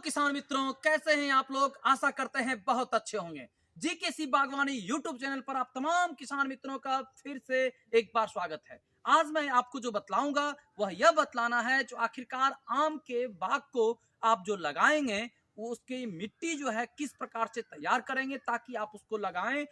किसान मित्रों, कैसे हैं आप लोग। आशा करते हैं बहुत अच्छे होंगे। जीकेसी बागवानी यूट्यूब चैनल पर आप तमाम किसान मित्रों का फिर से एक बार स्वागत है। आज मैं आपको जो बतलाऊंगा वह यह बतलाना है जो आखिरकार आम के बाग को आप जो लगाएंगे वो उसकी मिट्टी जो है किस प्रकार से तैयार करेंगे ताकि आप उसको लगाएं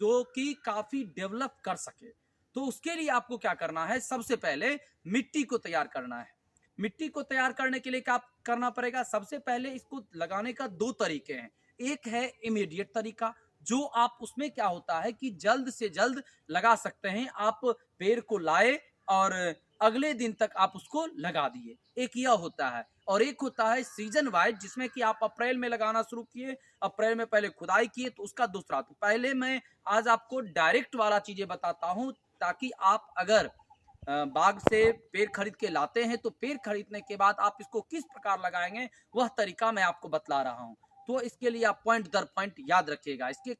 जो कि काफी डेवलप कर सके। तो उसके लिए आपको क्या करना है, सबसे पहले मिट्टी को तैयार करना है। मिट्टी को तैयार करने के लिए क्या करना पड़ेगा, सबसे पहले इसको लगाने का दो तरीके हैं। एक है इमीडिएट तरीका, जो आप उसमें क्या होता है कि जल्द से जल्द लगा सकते हैं। आप पेड़ को लाए और अगले दिन तक आप उसको लगा दिए, एक यह होता है। और एक होता है सीजन वाइज, जिसमें कि आप अप्रैल में लगाना शुरू किए, अप्रैल में पहले खुदाई किए, तो उसका दूसरा। तो पहले मैं आज आपको डायरेक्ट वाला चीजें बताता हूं ताकि आप अगर बाग से पेड़ खरीद के लाते हैं तो पेड़ खरीदने के बाद आप इसको किस प्रकार लगाएंगे वह तरीका मैं आपको बतला रहा हूं। तो इसके लिए आप पॉइंट दर पॉइंट याद रखिएगा। इसके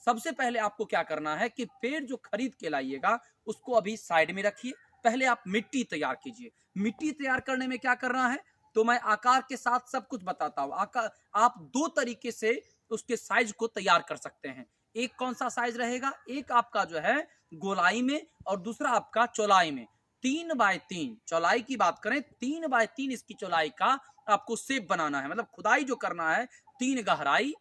सबसे पहले आपको क्या करना है कि पेड़ जो खरीद के लाइएगा उसको अभी साइड में रखिए। पहले आप मिट्टी तैयार कीजिए। मिट्टी तैयार करने में क्या करना है तो मैं आकार के साथ सब कुछ बताता हूं। आप दो तरीके से उसके साइज को तैयार कर सकते हैं। एक कौन सा साइज रहेगा, एक आपका जो है गोलाई में और दूसरा आपका चौलाई में। 3x3 चौलाई की बात करें, 3x3 इसकी चौलाई का आपको शेप बनाना है। मतलब खुदाई जो करना है 3 गहराई,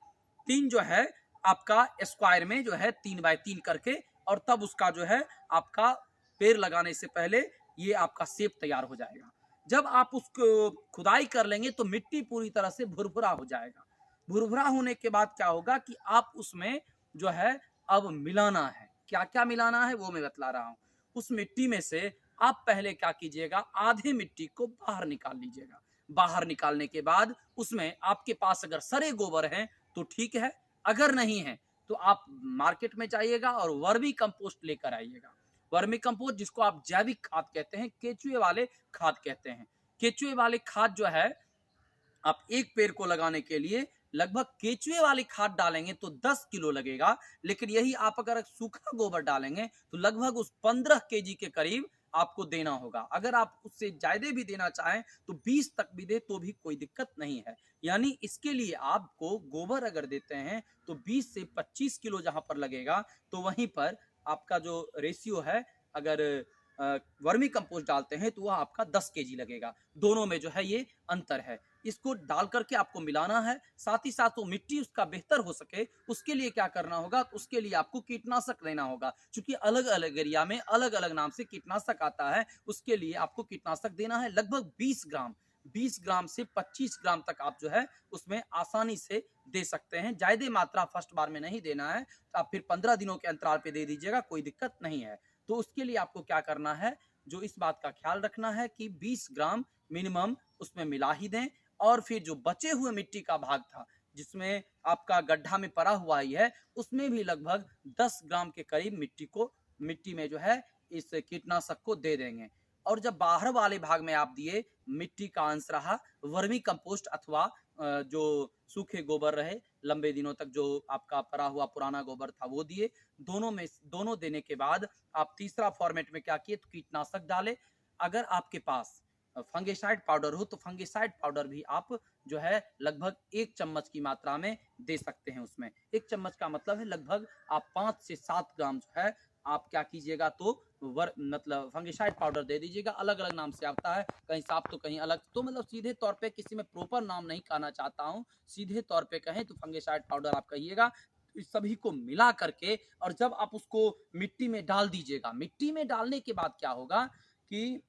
3 जो है आपका स्क्वायर में जो है 3x3 करके, और तब उसका जो है आपका पेड़ लगाने से पहले ये आपका शेप तैयार हो जाएगा। जब आप उसको खुदाई कर लेंगे तो मिट्टी पूरी तरह से भुरभुरा हो जाएगा। भुरभुरा होने के बाद क्या होगा कि आप उसमें जो है अब मिलाना है। क्या क्या मिलाना है वो मैं बतला रहा हूं। उस मिट्टी में से आप पहले क्या कीजिएगा, आधे मिट्टी को बाहर निकाल लीजिएगा। बाहर निकालने के बाद उसमें आपके पास अगर सरे गोबर हैं तो ठीक है, अगर नहीं है तो आप मार्केट में जाइएगा और वर्मी कंपोस्ट लेकर आइएगा। वर्मी कंपोस्ट जिसको आप जैविक खाद कहते हैं, केचुए वाले खाद कहते हैं। केचुए वाले खाद जो है आप एक पेड़ को लगाने के लिए लगभग केचुए वाली खाद डालेंगे तो 10 किलो लगेगा, लेकिन यही आप अगर सूखा गोबर डालेंगे तो लगभग उस 15 केजी के करीब आपको देना होगा। अगर आप उससे ज्यादा भी देना चाहें तो 20 तक भी दे तो भी कोई दिक्कत नहीं है। यानी इसके लिए आपको गोबर अगर देते हैं तो 20 से 25 किलो जहां पर लगेगा, तो वहीं पर आपका जो रेशियो है, अगर वर्मी कंपोस्ट डालते हैं तो वह आपका 10 केजी लगेगा। दोनों में जो है ये अंतर है। इसको डाल करके आपको मिलाना है। साथ ही साथ वो मिट्टी उसका बेहतर हो सके उसके लिए क्या करना होगा, उसके लिए आपको कीटनाशक लेना होगा। क्योंकि अलग अलग एरिया में अलग अलग नाम से कीटनाशक आता है, उसके लिए आपको कीटनाशक देना है लगभग 20 ग्राम से 25 ग्राम तक आप जो है उसमें आसानी से दे सकते हैं। ज्यादा मात्रा फर्स्ट बार में नहीं देना है, तो आप फिर 15 दिनों के अंतराल पे दे दीजिएगा, कोई दिक्कत नहीं है। तो उसके लिए आपको क्या करना है, जो इस बात का ख्याल रखना है कि 20 ग्राम मिनिमम उसमें मिला ही दें। और फिर जो बचे हुए मिट्टी का भाग था जिसमें आपका गड्ढा में पड़ा हुआ ही है, उसमें भी लगभग 10 ग्राम के करीब मिट्टी में जो है इस कीटनाशक को दे देंगे। और जब बाहर वाले भाग में आप दिए, मिट्टी का अंश रहा, वर्मी कंपोस्ट अथवा जो सूखे गोबर रहे लंबे दिनों तक जो आपका पड़ा हुआ पुराना गोबर था वो दिए। दोनों देने के बाद आप तीसरा फॉर्मेट में क्या किए तो कीटनाशक डाले। अगर आपके पास फंगिसाइड पाउडर हो तो फंगिसाइड पाउडर भी आप जो है लगभग 1 चम्मच की मात्रा में दे सकते हैं। उसमें 1 चम्मच का मतलब है लगभग आप 5 से 7 ग्राम जो है आप क्या कीजिएगा तो मतलब फंगिसाइड पाउडर दे दीजिएगा। अलग अलग नाम से आता है, कहीं साफ तो कहीं अलग। तो मतलब सीधे तौर पे किसी में प्रॉपर नाम नहीं कहना चाहता हूँ, सीधे तौर पे कहें तो फंगिसाइड पाउडर आप कहिएगा। इस सभी को मिला करके और जब आप उसको मिट्टी में डाल दीजिएगा, मिट्टी में डालने के बाद क्या होगा कि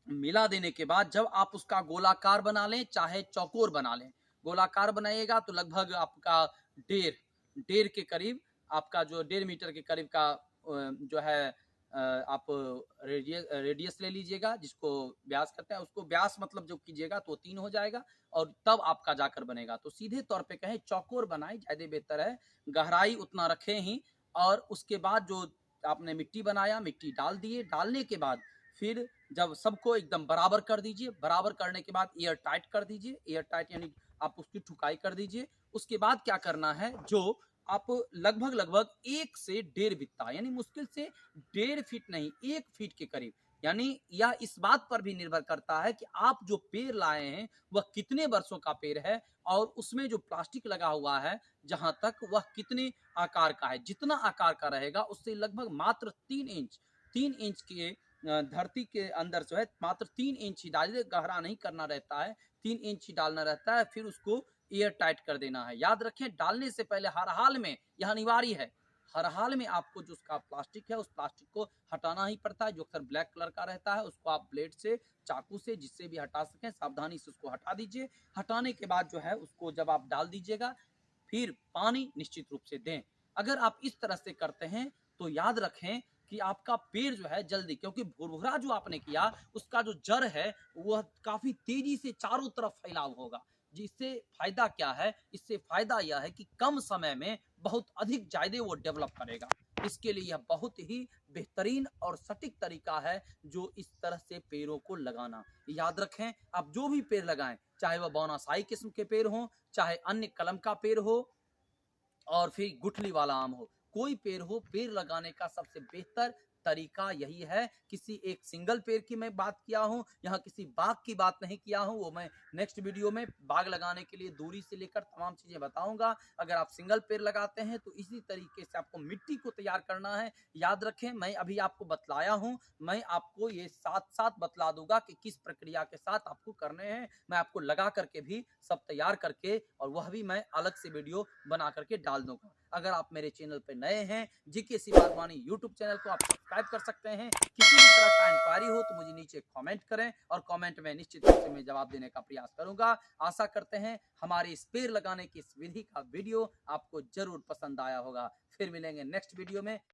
मिला देने के बाद जब आप उसका गोलाकार बना लें चाहे चौकोर बना लें, गोलाकार बनाइएगा तो लगभग आपका डेढ़ डेढ़ के करीब आपका जो 1.5 मीटर के करीब का जो है आप रेडियस ले लीजिएगा, जिसको व्यास कहते हैं। उसको व्यास मतलब जो कीजिएगा तो 3 हो जाएगा और तब आपका जाकर बनेगा। तो सीधे तौर पे कहें चौकोर बनाए ज्यादा बेहतर है, गहराई उतना रखें ही। और उसके बाद जो आपने मिट्टी बनाया, मिट्टी डाल दिए, डालने के बाद फिर जब सबको एकदम बराबर कर दीजिए, बराबर करने के बाद एयर टाइट कर दीजिए। एयर टाइट यानी आप उसकी ठुकाई कर दीजिए। उसके बाद क्या करना है, जो आप लगभग लगभग 1 से 1.5 बित्ता यानी मुश्किल से 1.5 फीट नहीं 1 फीट के करीब, यानी यह इस बात पर भी निर्भर करता है कि आप जो पेड़ लाए हैं वह कितने वर्षों का पेड़ है और उसमें जो प्लास्टिक लगा हुआ है जहां तक वह कितने आकार का है। जितना आकार का रहेगा उससे लगभग मात्र 3 इंच के धरती के अंदर जो है मात्र 3 इंच ही डालिए, गहरा नहीं करना रहता है, 3 इंच ही डालना रहता है, फिर उसको एयर टाइट कर देना है। याद रखें डालने से पहले हर हाल में यह अनिवार्य है, हर हाल में आपको जो उसका प्लास्टिक है उस प्लास्टिक को हटाना ही पड़ता है, जो अक्सर ब्लैक कलर का रहता है उसको आप ब्लेड से, चाकू से, जिससे भी हटा सकें सावधानी से उसको हटा दीजिए। हटाने के बाद जो है उसको जब आप डाल दीजिएगा फिर पानी निश्चित रूप से दें। अगर आप इस तरह से करते हैं तो याद रखें कि आपका पेड़ जो है जल्दी, क्योंकि भुरभुरा जो आपने किया उसका जो जड़ है वह काफी तेजी से चारों तरफ फैलाव होगा। जिससे फायदा क्या है, इससे फायदा यह है कि कम समय में बहुत अधिक ज्यादा वो डेवलप करेगा। इसके लिए यह बहुत ही बेहतरीन और सटीक तरीका है जो इस तरह से पेड़ों को लगाना। याद रखें आप जो भी पेड़ लगाएं, चाहे वह बोनासाई किस्म के पेड़ हो, चाहे अन्य कलम का पेड़ हो और फिर गुठली वाला आम हो, कोई पेड़ हो, पेड़ लगाने का सबसे बेहतर तरीका यही है। किसी एक सिंगल पेड़ की मैं बात किया हूँ, यहाँ किसी बाग की बात नहीं किया हूँ, वो मैं नेक्स्ट वीडियो में बाग लगाने के लिए दूरी से लेकर तमाम चीजें बताऊंगा। अगर आप सिंगल पेड़ लगाते हैं तो इसी तरीके से आपको मिट्टी को तैयार करना है। याद रखें मैं अभी आपको बतलाया हूँ, मैं आपको ये साथ साथ बतला दूंगा कि किस प्रक्रिया के साथ आपको करने हैं। मैं आपको लगा करके भी सब तैयार करके और वह भी मैं अलग से वीडियो बना करके डाल दूंगा। अगर आप मेरे चैनल पर नए हैं, जीकेसी बागवानी यूट्यूब चैनल को आप सब्सक्राइब कर सकते हैं। किसी भी तरह का इंक्वायरी हो तो मुझे नीचे कमेंट करें और कमेंट में निश्चित रूप से मैं जवाब देने का प्रयास करूंगा। आशा करते हैं हमारे इस पेड़ लगाने की इस विधि का वीडियो आपको जरूर पसंद आया होगा। फिर मिलेंगे नेक्स्ट वीडियो में।